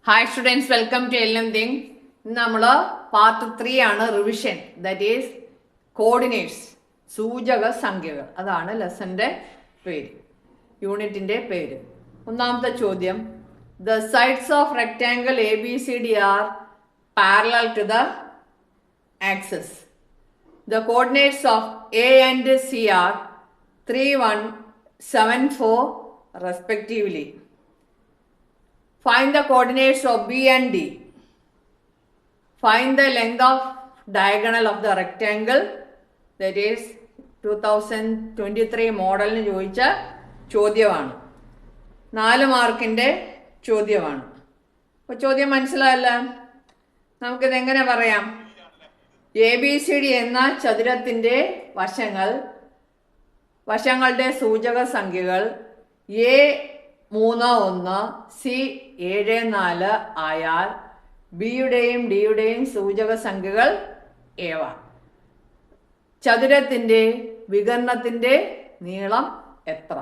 Hi students, welcome to LM Thing. നമ്മൾ part 3 ആണ് revision, that is coordinates, സൂചക സംഖ്യകൾ. അതാണ് ലെസന്റെ പേര്, യൂണിറ്റിന്റെ പേര്. ഒന്നാമത്തെ ചോദ്യം, the sides of rectangle A B C D are parallel to the axis. The coordinates of A and C are 3, 1, 7, 4 respectively. Find the coordinates of B and D. Find the length of diagonal of the rectangle. That is 2023 മോഡലിന് ചോദിച്ച ചോദ്യമാണ്. 4 മാർക്കിൻ്റെ ചോദ്യമാണ്. അപ്പോൾ ചോദ്യം മനസ്സിലായല്ല? നമുക്കിത് എങ്ങനെ പറയാം? എ ബി സി ഡി എന്ന ചതുരത്തിൻ്റെ വശങ്ങളുടെ സൂചക സംഖ്യകൾ എ 3, 1, സി 7, 4 ആയാൽ ബിയുടെയും ഡിയുടെയും സൂചക സംഖ്യകൾ ഏവ. ചതുരത്തിൻ്റെ വികർണത്തിൻ്റെ നീളം എത്ര?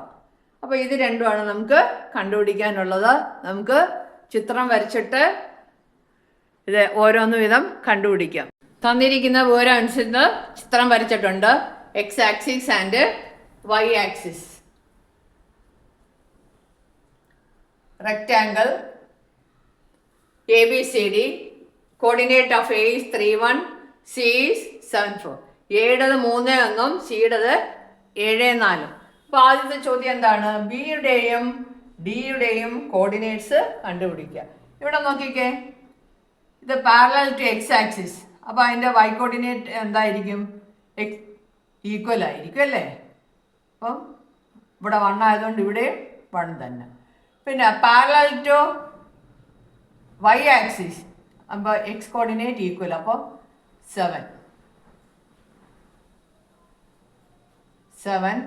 അപ്പോൾ ഇത് രണ്ടുമാണ് നമുക്ക് കണ്ടുപിടിക്കാനുള്ളത്. നമുക്ക് ചിത്രം വരച്ചിട്ട് ഇത് ഓരോന്ന് വിധം കണ്ടുപിടിക്കാം. തന്നിരിക്കുന്ന വിവരം അനുസരിച്ച് ചിത്രം വരച്ചിട്ടുണ്ട്. X axis and y axis. rectangle ABCD, coordinate of A is 3, 1, C is 7, 4. എയുടേത് 3, 1, സിയുടേത് 7, 4. അപ്പോൾ ആദ്യത്തെ ചോദ്യം എന്താണ്? ബിയുടെയും ഡിയുടെയും കോർഡിനേറ്റ്സ് കണ്ടുപിടിക്കുക. ഇവിടെ നോക്കിക്കേ, ഇത് പാരലൽ ടു എക്സ് ആക്സിസ്. അപ്പോൾ അതിൻ്റെ വൈ കോർഡിനേറ്റ് എന്തായിരിക്കും? ഈക്വൽ ആയിരിക്കും അല്ലേ? അപ്പം ഇവിടെ 1 ആയതുകൊണ്ട് ഇവിടെ 1 തന്നെ. പിന്നെ പാരലൽ ടു വൈ ആക്സിസ്, അപ്പോൾ എക്സ് കോർഡിനേറ്റ് ഈക്വൽ, അപ്പോൾ 7, 1.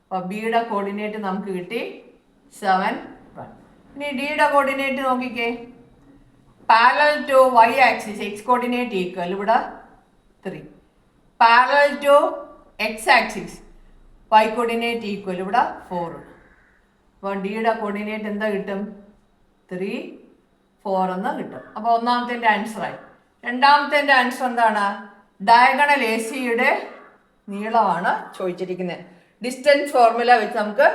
അപ്പോൾ ബിയുടെ കോർഡിനേറ്റ് നമുക്ക് കിട്ടി 7, 1. ഇനി ഡിയുടെ കോർഡിനേറ്റ് നോക്കിക്കേ, parallel to y axis x coordinate equal, ഇവിടെ 3. Parallel to x axis y coordinate equal, ഇവിടെ 4. അപ്പോൾ ഡിയുടെ കോർഡിനേറ്റ് എന്താ കിട്ടും? 3, 4 എന്ന് കിട്ടും. അപ്പോൾ ഒന്നാമത്തെ ആൻസറായി. രണ്ടാമത്തെ ആൻസർ എന്താണ്? ഡയഗണൽ എ സിയുടെ നീളമാണ് ചോദിച്ചിരിക്കുന്നത്. ഡിസ്റ്റൻസ് ഫോർമുല വെച്ച് നമുക്ക്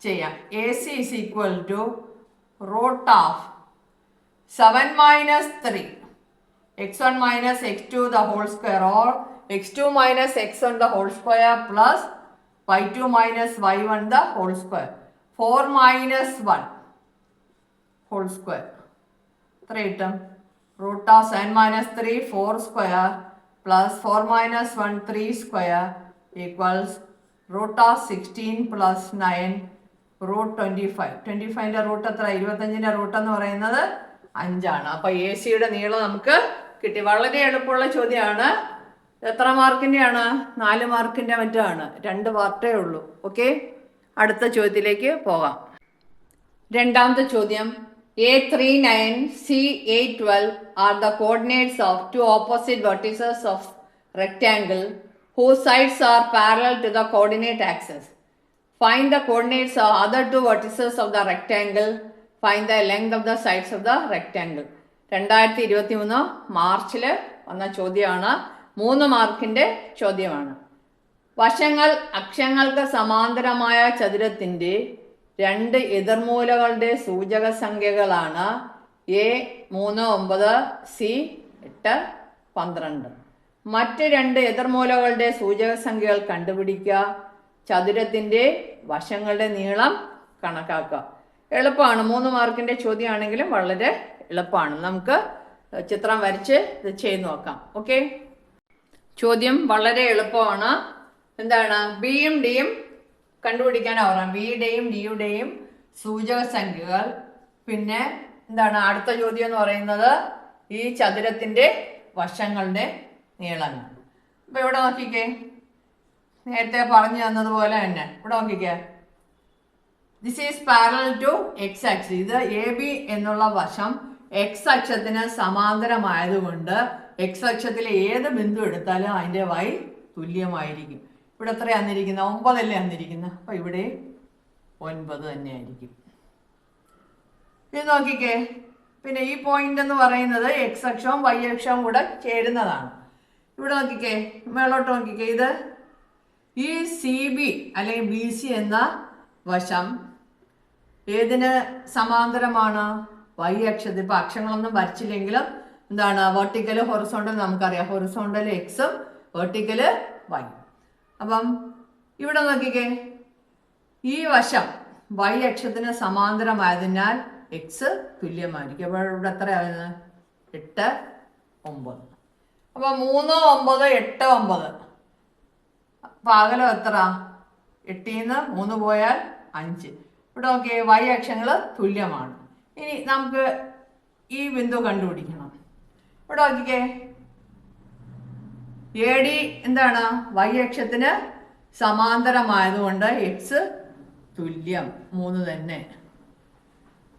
ചെയ്യാം. A C is equal to root of 7 minus 3 x1 minus x2 the whole square, or x2 minus x1 the whole square plus y2 minus y1 the whole square. 4 minus 1 whole square എത്ര കിട്ടും? Root of 7 minus 3 4 square plus 4 minus 1 3 square equals root of 16 plus 9 root 25. 25ൻ്റെ root എത്ര? 25ൻ്റെ root എന്ന് പറയുന്നത് 5 ആണ്. അപ്പോൾ A സിയുടെ നീളം നമുക്ക് കിട്ടി. വളരെ എളുപ്പമുള്ള ചോദ്യമാണ്. എത്ര മാർക്കിൻ്റെയാണ്? 4 മാർക്കിൻ്റെ മറ്റാണ്. 2 പാർട്ടേ ഉള്ളൂ. ഓക്കെ, അടുത്ത ചോദ്യത്തിലേക്ക് പോകാം. രണ്ടാമത്തെ ചോദ്യം, A39 C812 are the coordinates of 2 opposite vertices of rectangle whose sides are parallel to the coordinate axis. Find the coordinates of other 2 vertices of the rectangle. Find the length of the sides of the rectangle. 2023 മാർച്ചിൽ വന്ന ചോദ്യമാണ്. 3 മാർക്കിൻ്റെ ചോദ്യമാണ്. വശങ്ങൾ അക്ഷങ്ങൾക്ക് സമാന്തരമായ ചതുരത്തിൻ്റെ 2 എതിർമൂലകളുടെ സൂചക സംഖ്യകളാണ് A 3, 9, C 8, 12. മറ്റ് 2 എതിർമൂലകളുടെ സൂചക സംഖ്യകൾ കണ്ടുപിടിക്കുക. ചതുരത്തിൻ്റെ വശങ്ങളുടെ നീളം കണക്കാക്കുക. എളുപ്പമാണ്. 3 മാർക്കിൻ്റെ ചോദ്യമാണെങ്കിലും വളരെ എളുപ്പമാണ്. നമുക്ക് ചിത്രം വരച്ച് ഇത് ചെയ്ത് നോക്കാം. ഓക്കെ, ചോദ്യം വളരെ എളുപ്പമാണ്. എന്താണ്? ബിയും ഡിയും കണ്ടുപിടിക്കാനാണ് പറയാം. ബിയുടെയും ഡിയുടെയും സൂചക സംഖ്യകൾ. പിന്നെ എന്താണ് അടുത്ത ചോദ്യം എന്ന് പറയുന്നത്? ഈ ചതുരത്തിൻ്റെ വശങ്ങളുടെ നീളങ്ങൾ. അപ്പോൾ ഇവിടെ നോക്കിക്കേ, നേരത്തെ പറഞ്ഞു തന്നതുപോലെ തന്നെ ഇവിടെ നോക്കിക്കേ, this is parallel to x axis. ഇത് എ ബി എന്നുള്ള വശം എക്സ് അക്ഷത്തിന് സമാന്തരമായതുകൊണ്ട് എക്സ് അക്ഷത്തിലെ ഏത് ബിന്ദു എടുത്താലും അതിൻ്റെ വൈ തുല്യമായിരിക്കും. ഇവിടെ എത്രയാണ് തന്നിരിക്കുന്നത്? 9 അല്ലേ തന്നിരിക്കുന്നത്. അപ്പോൾ ഇവിടെ 9 തന്നെയായിരിക്കും. ഇത് നോക്കിക്കേ, പിന്നെ ഈ പോയിന്റ് എന്ന് പറയുന്നത് എക്സ് അക്ഷവും വൈ അക്ഷവും കൂടെ ചേരുന്നതാണ്. ഇവിടെ നോക്കിക്കേ, മേളോട്ട് നോക്കിക്കേ, ഇത് ഈ സി ബി അല്ലെങ്കിൽ ബി സി എന്ന വശം ഏതിന് സമാന്തരമാണ്? വൈ അക്ഷത്തിൽ. ഇപ്പം അക്ഷങ്ങളൊന്നും വരച്ചില്ലെങ്കിലും എന്താണ് വെർട്ടിക്കല് ഹൊറിസോണ്ടൽ നമുക്കറിയാം. ഹൊറിസോണ്ടൽ എക്സും വെർട്ടിക്കല് വൈ. അപ്പം ഇവിടെ നോക്കിക്കേ, ഈ വശം വൈ അക്ഷത്തിന് സമാന്തരമായതിനാൽ എക്സ് തുല്യമായിരിക്കും. അപ്പോൾ ഇവിടെ എത്രയായിരുന്നു? 8, 9. അപ്പോൾ 3, 9, 8, 9. അപ്പം അകലം എത്ര? 8-ന്ന് 3 പോയാൽ 5. ഇവിടെ നോക്കിയേ, വൈ അക്ഷങ്ങൾ തുല്യമാണ്. ഇനി നമുക്ക് ഈ ബിന്ദു കണ്ടുപിടിക്കണം. ഇവിടെ നോക്കിക്കേ, എ ഡി എന്താണ്? വൈ അക്ഷത്തിന് സമാന്തരമായതുകൊണ്ട് എക്സ് തുല്യം 3 തന്നെ.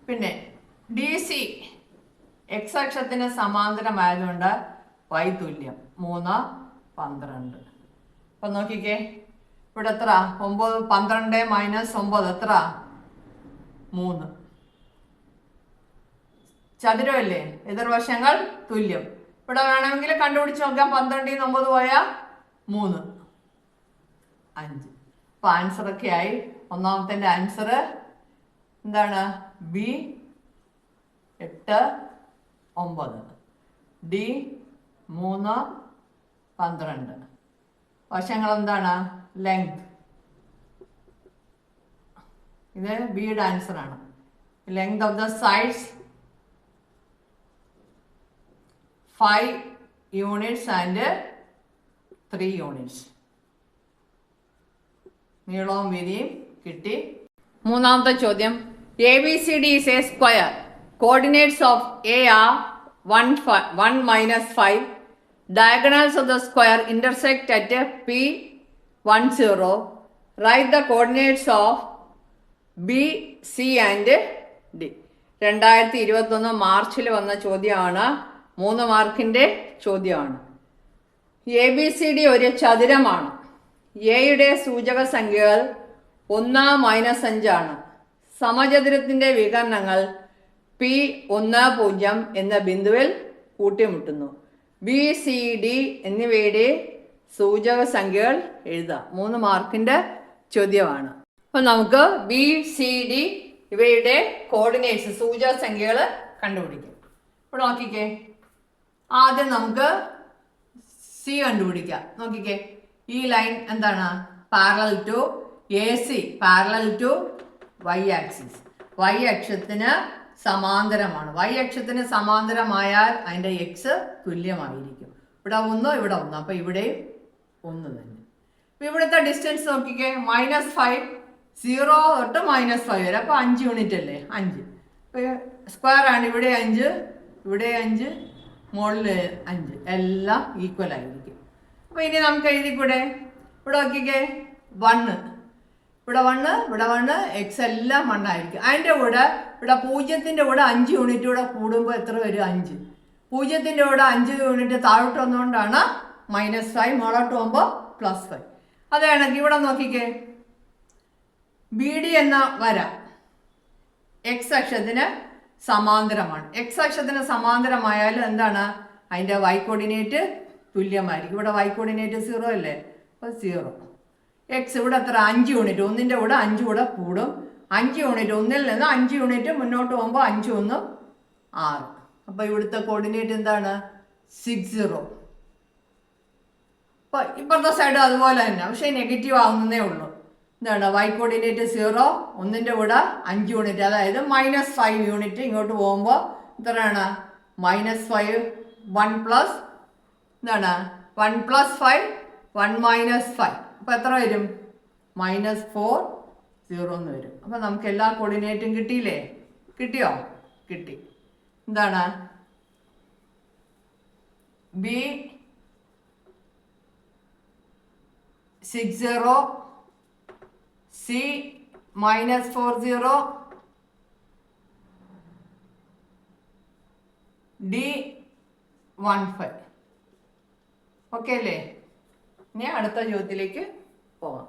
പിന്നെ ഡി സി എക്സ് അക്ഷത്തിന് സമാന്തരമായതുകൊണ്ട് വൈ തുല്യം 3, 12. അപ്പം നോക്കിക്കേ, ഇവിടെ എത്ര? 9, 12 - 9 എത്ര? 3. ചതുരമല്ലേ, എതിർവശങ്ങൾ തുല്യം. ഇവിടെ വേണമെങ്കിൽ കണ്ടുപിടിച്ച് നോക്കാം. 12-ൽ 9 പോയാൽ 3, 5. അപ്പൊ ആൻസറൊക്കെ ആയി. ഒന്നാമത്തെ ആൻസർ എന്താണ്? B 8, 9, D 3, 12. വശങ്ങൾ എന്താണ്? ലെങ്ത്. ഇത് ബിയുടെ ആൻസർ ആണ്. Length of the sides 5 units and 3 units. നീളവും വീതിയും കിട്ടി. മൂന്നാമത്തെ ചോദ്യം, A B C D is a square. Coordinates of A are 1 - 5. Diagonals of the square intersect at P10. Write the coordinates of B, C and D. 2021 മാർച്ചിൽ വന്ന ചോദ്യമാണ്. 3 മാർക്കിൻ്റെ ചോദ്യമാണ്. എ ബി സി ഡി ഒരു ചതുരമാണ്. എയുടെ സൂചക സംഖ്യകൾ 1 - 5 ആണ്. സമചതുരത്തിൻ്റെ വികരണങ്ങൾ P10 എന്ന ബിന്ദുവിൽ കൂട്ടിമുട്ടുന്നു. ബി സി ഡി എന്നിവയുടെ സൂചക സംഖ്യകൾ എഴുതാം. 3 മാർക്കിൻ്റെ ചോദ്യമാണ്. അപ്പം നമുക്ക് ബി സി ഡി ഇവയുടെ കോർഡിനേറ്റ്സ് സൂചക സംഖ്യകൾ കണ്ടുപിടിക്കാം. ഇവിടെ നോക്കിക്കേ, ആദ്യം നമുക്ക് സി കണ്ടുപിടിക്കാം. നോക്കിക്കേ, ഈ ലൈൻ എന്താണ്? Parallel to A C, parallel to y axis. Y അക്ഷത്തിന് സമാന്തരമാണ്. വൈ അക്ഷത്തിന് സമാന്തരമായാൽ അതിൻ്റെ എക്സ് തുല്യമായിരിക്കും. ഇവിടെ 1, ഇവിടെ 1. അപ്പം ഇവിടെ 1 തന്നെ. അപ്പം ഇവിടുത്തെ ഡിസ്റ്റൻസ് നോക്കിക്കേ, -5, 0 തൊട്ട് -5 വരെ. അപ്പോൾ 5 യൂണിറ്റ് അല്ലേ? 5. അപ്പോൾ സ്ക്വയർ ആണ്. ഇവിടെ 5, ഇവിടെ 5, മുകളിൽ 5. എല്ലാം ഈക്വൽ ആയിരിക്കും. അപ്പോൾ ഇനി നമുക്ക് എഴുതിക്കൂടെ? ഇവിടെ നോക്കിക്കേ, 1, ഇവിടെ 1, ഇവിടെ 1, എക്സ് എല്ലാം 1 ആയിരിക്കും. അതിൻ്റെ കൂടെ ഇവിടെ 0-ൻ്റെ കൂടെ 5 യൂണിറ്റ് കൂടെ കൂടുമ്പോൾ എത്ര വരും? 5. 0-ൻ്റെ കൂടെ 5 യൂണിറ്റ് താഴോട്ട് വന്നുകൊണ്ടാണ് -5, മുകളോട്ട് പോകുമ്പോൾ +5. അത് കണക്ക് ഇവിടെ നോക്കിക്കേ, ബി ഡി എന്ന വര എക്സ് അക്ഷത്തിന് സമാന്തരമാണ്. എക്സ് അക്ഷത്തിന് സമാന്തരമായാൽ എന്താണ്? അതിൻ്റെ വൈ കോർഡിനേറ്റ് തുല്യമായിരിക്കും. ഇവിടെ വൈ കോർഡിനേറ്റ് 0 അല്ലേ? അപ്പോൾ 0. എക്സ് ഇവിടെ എത്ര? 5 യൂണിറ്റ്. 1-ൻ്റെ കൂടെ 5 കൂടെ കൂടും. 5 യൂണിറ്റ്, 1-ൽ നിന്ന് 5 യൂണിറ്റ് മുന്നോട്ട് പോകുമ്പോൾ 5, 1, 6. അപ്പോൾ ഇവിടുത്തെ കോർഡിനേറ്റ് എന്താണ്? 60. അപ്പോൾ ഇപ്പുറത്തെ സൈഡ് അതുപോലെ തന്നെ, പക്ഷേ നെഗറ്റീവ് ആവുന്നതേ ഉള്ളൂ. എന്താണ്? വൈ കോർഡിനേറ്റ് 0, 1-ൻ്റെ കൂടെ 5 യൂണിറ്റ്, അതായത് -5 യൂണിറ്റ് ഇങ്ങോട്ട് പോകുമ്പോൾ എത്രയാണ്? -5, 1 പ്ലസ് എന്താണ്? 1 + 5, 1 - 5. അപ്പോൾ എത്ര വരും? -4, 0 എന്ന് വരും. അപ്പോൾ നമുക്ക് എല്ലാ കോർഡിനേറ്റും കിട്ടിയില്ലേ? കിട്ടിയോ? കിട്ടി. എന്താണ്? B 60, C -40, D 15. ഓക്കെ അല്ലേ? ഇനി അടുത്ത ചോദ്യത്തിലേക്ക് പോവാം.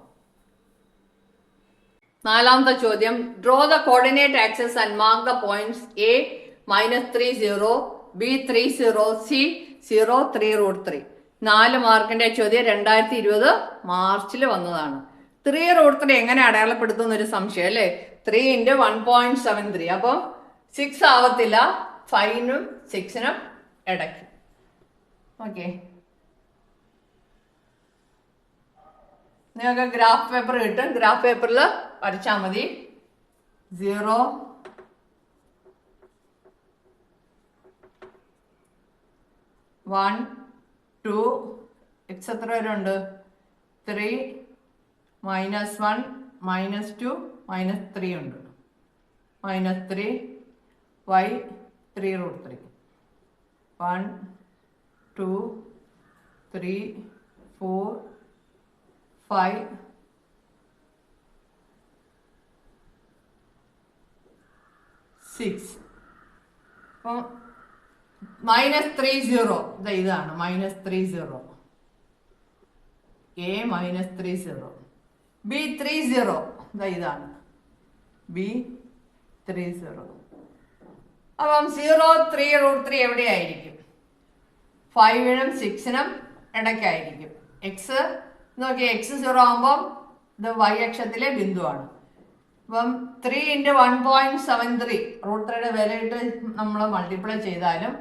നാലാമത്തെ ചോദ്യം, draw the coordinate axis and mark the points A -30, B 30, C 0, 3√3. 4 മാർക്കിന്റെ ചോദ്യം 2020 മാർച്ചിൽ വന്നതാണ്. 3√3 എങ്ങനെ അടയാളപ്പെടുത്തുന്ന ഒരു സംശയം അല്ലേ? 3 × 1.73, അപ്പം 6 ആവത്തില്ല, 5-നും 6-നും ഇടയ്ക്ക്. ഓക്കെ, നിങ്ങൾക്ക് ഗ്രാഫ് പേപ്പർ കിട്ടും. ഗ്രാഫ് പേപ്പറിൽ വരച്ചാൽ മതി. 0, 1, 2, എക്സ് എത്ര വരെ ഉണ്ട്? 3, -1, -2, -3 ഉണ്ട്. -3, y 3√3. 1, 2, 3, 4, 5, 6. അപ്പം -30, ഇതാണ് -30, a -30, b 30, ഇതാണ് b 30. അപ്പം 0, 3√3 എവിടെയായിരിക്കും? 5-നും 6-നും ഇടയ്ക്കായിരിക്കും. എക്സ് നോക്കിയാൽ x 0 ആകുമ്പം ഇത് y അക്ഷത്തിലെ ബിന്ദുവാണ്. അപ്പം 3 × 1.73 √3യുടെ വിലയിട്ട് നമ്മൾ മൾട്ടിപ്ലൈ ചെയ്താലും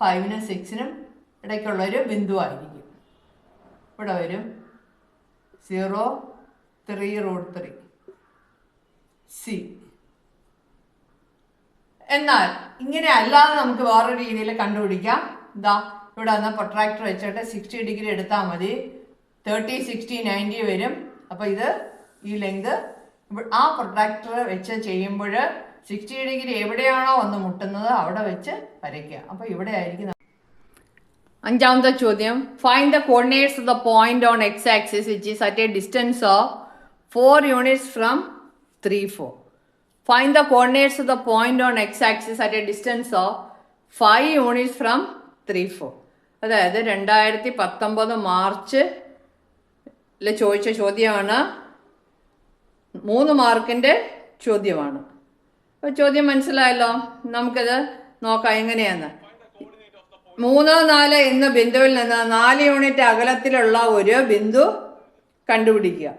5-നും 6-നും ഇടയ്ക്കുള്ളൊരു ബിന്ദുവായിരിക്കും. ഇവിടെ വരും 0, 3√3 സി. എന്നാൽ ഇങ്ങനെ അല്ലാതെ നമുക്ക് വേറൊരു രീതിയിൽ കണ്ടുപിടിക്കാം. ഇതാ ഇവിടെ വന്ന പ്രൊട്രാക്ടർ വെച്ചിട്ട് 60 ഡിഗ്രി എടുത്താൽ മതി. 30, 60, 90 വരും. അപ്പോൾ ഇത് ഈ ലെങ്ത് ആ പ്രൊട്രാക്ടർ വെച്ച് ചെയ്യുമ്പോൾ 60 ഡിഗ്രി എവിടെയാണോ വന്ന് മുട്ടുന്നത് അവിടെ വെച്ച് വരയ്ക്കുക. അപ്പോൾ ഇവിടെ ആയിരിക്കും. അഞ്ചാമത്തെ ചോദ്യം, find the coordinates of the point on X axis which is at A distance of 4 units from 3, 4. Find the coordinates of the point on x-axis at a distance of 5 units from 3, 4. അതായത് 2019 മാർച്ചിൽ ചോദിച്ച ചോദ്യമാണ്. 3 മാർക്കിൻ്റെ ചോദ്യമാണ്. അപ്പോൾ ചോദ്യം മനസ്സിലായല്ലോ. നമുക്കത് നോക്കാം എങ്ങനെയാന്ന്. 3, 4 എന്ന ബിന്ദുവിൽ നിന്ന് 4 യൂണിറ്റ് അകലത്തിലുള്ള ഒരു ബിന്ദു കണ്ടുപിടിക്കുക.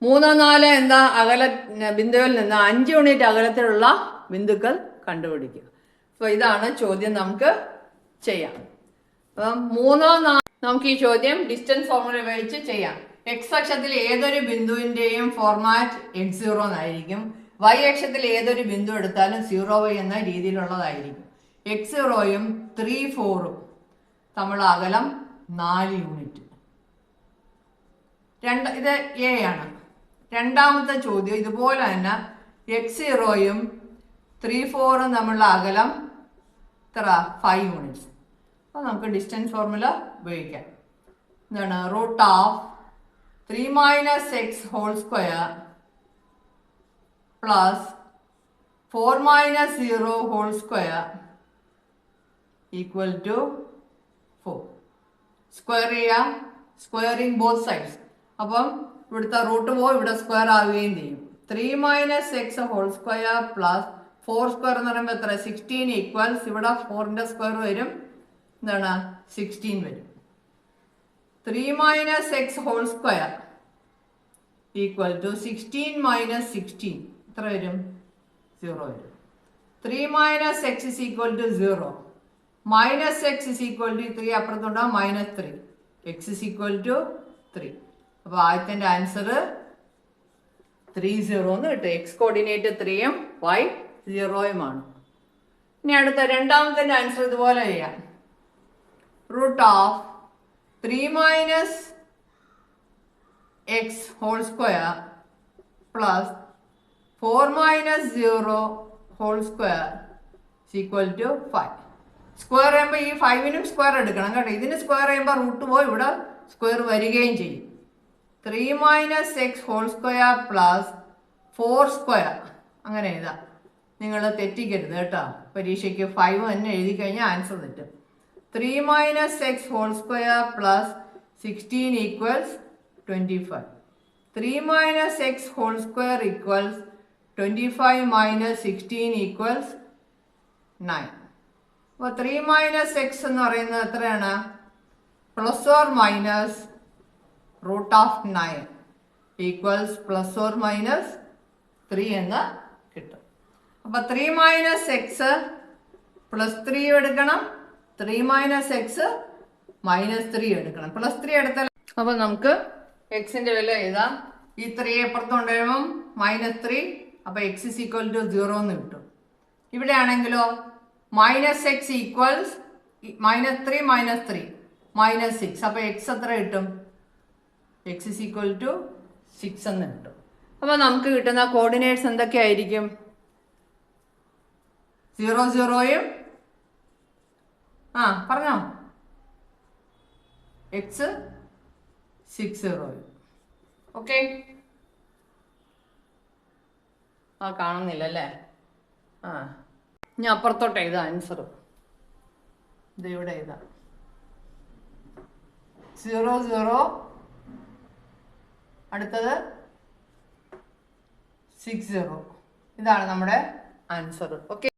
3, 4 എന്ന ബിന്ദുവിൽ നിന്ന് 5 യൂണിറ്റ് അകലത്തിലുള്ള ബിന്ദുക്കൾ കണ്ടുപിടിക്കുക. അപ്പോൾ ഇതാണ് ചോദ്യം. നമുക്ക് ചെയ്യാം. അപ്പം 3, 4 നമുക്ക് ഈ ചോദ്യം ഡിസ്റ്റൻസ് ഫോർമുല ഉപയോഗിച്ച് ചെയ്യാം. എക്സ് അക്ഷത്തിൽ ഏതൊരു ബിന്ദുവിൻ്റെയും ഫോർമാറ്റ് x0 എന്നായിരിക്കും. y അക്ഷത്തിൽ ഏതൊരു ബിന്ദു എടുത്താലും 0y എന്ന രീതിയിലുള്ളതായിരിക്കും. x0യും 3, 4ഉം തമ്മിലുള്ള അകലം 4 യൂണിറ്റ്. ഇത് എ ആണ്. രണ്ടാമത്തെ ചോദ്യം ഇതുപോലെ തന്നെ x0യും 3, 4ഉം തമ്മിലുള്ള അകലം എത്ര? 5 യൂണിറ്റ്സ്. അപ്പോൾ നമുക്ക് ഡിസ്റ്റൻസ് ഫോർമുല ഉപയോഗിക്കാം. എന്താണ്? √3 - x² plus 4 - 0² equal to 4. Square ചെയ്യാം. Squaring both sides. അപ്പം ഇവിടുത്തെ റൂട്ട് പോകും, ഇവിടെ സ്ക്വയർ ആവുകയും ചെയ്യും. 3 - x² പ്ലസ് 4² എന്ന് പറയുമ്പോൾ എത്ര? 16 ഈക്വൽസ്. ഇവിടെ 4ന്റെ സ്ക്വയർ വരും. എന്താണ്? 16 വരും. 3 - x² ഈക്വൽ ടു 16 - 16 എത്ര വരും? 0 വരും. 3 - x is equal to 0. -x is equal to 3 അപ്പുറത്തുണ്ടാവും -3. x is equal to 3. അപ്പോൾ ആദ്യത്തെ ആൻസർ 30 എന്ന് കിട്ടും. എക്സ് കോർഡിനേറ്റ് 3യും y 0യുമാണ്. ഇനി അടുത്ത രണ്ടാമത്തെ ആൻസർ ഇതുപോലെ ചെയ്യാം. √3 - x² plus 4 - 0² equal to 5. Square ചെയ്യുമ്പോൾ ഈ 5നും സ്ക്വയർ എടുക്കണം കേട്ടോ. ഇതിന് സ്ക്വയർ ചെയ്യുമ്പോൾ റൂട്ട് പോയി ഇവിടെ സ്ക്വയർ വരികയും ചെയ്യും. 3 - x² പ്ലസ് 4² അങ്ങനെ എഴുതാം. നിങ്ങൾ തെറ്റിക്കരുത് കേട്ടോ. പരീക്ഷയ്ക്ക് 5 തന്നെ എഴുതി കഴിഞ്ഞാൽ ആൻസർ തെറ്റും. 3 - x² plus 16 equals 25. 3 - x² equals 25 minus 16 equals 9. അപ്പോൾ 3 മൈനസ് എക്സ് എന്ന് പറയുന്നത് എത്രയാണ്? Plus or minus root of 9 equals plus or minus 3 എന്ന് കിട്ടും. അപ്പോൾ 3 മൈനസ് എക്സ് പ്ലസ് 3 എടുക്കണം, 3 മൈനസ് എക്സ് മൈനസ് 3 എടുക്കണം. പ്ലസ് 3 എടുത്താൽ അപ്പോൾ നമുക്ക് എക്സിൻ്റെ വില എഴുതാം. ഈ 3 അപ്പുറത്ത് കൊണ്ടുവരുമ്പം -3, അപ്പോൾ എക്സ് ഇസ് ഈക്വൽ ടു 0 എന്ന് കിട്ടും. ഇവിടെ ആണെങ്കിലോ മൈനസ് എക്സ് ഈക്വൽസ് -3 -3 -6, അപ്പോൾ എക്സ് എത്ര കിട്ടും? എക്സ് ഇസ് ഈക്വൽ ടു 6 എന്ന് കിട്ടും. അപ്പോൾ നമുക്ക് കിട്ടുന്ന കോർഡിനേറ്റ്സ് എന്തൊക്കെയായിരിക്കും? 0 0യും പറഞ്ഞോ, എക്സ് 6 0യും. ഓക്കെ, കാണുന്നില്ല അല്ലേ? ഞാൻ അപ്പുറത്തോട്ട് എഴുതാം ആൻസർ. ഇത് ഇവിടെ എഴുതാം 0 0, അടുത്തത് 6 0. ഇതാണ് നമ്മുടെ ആൻസർ. ഓക്കെ.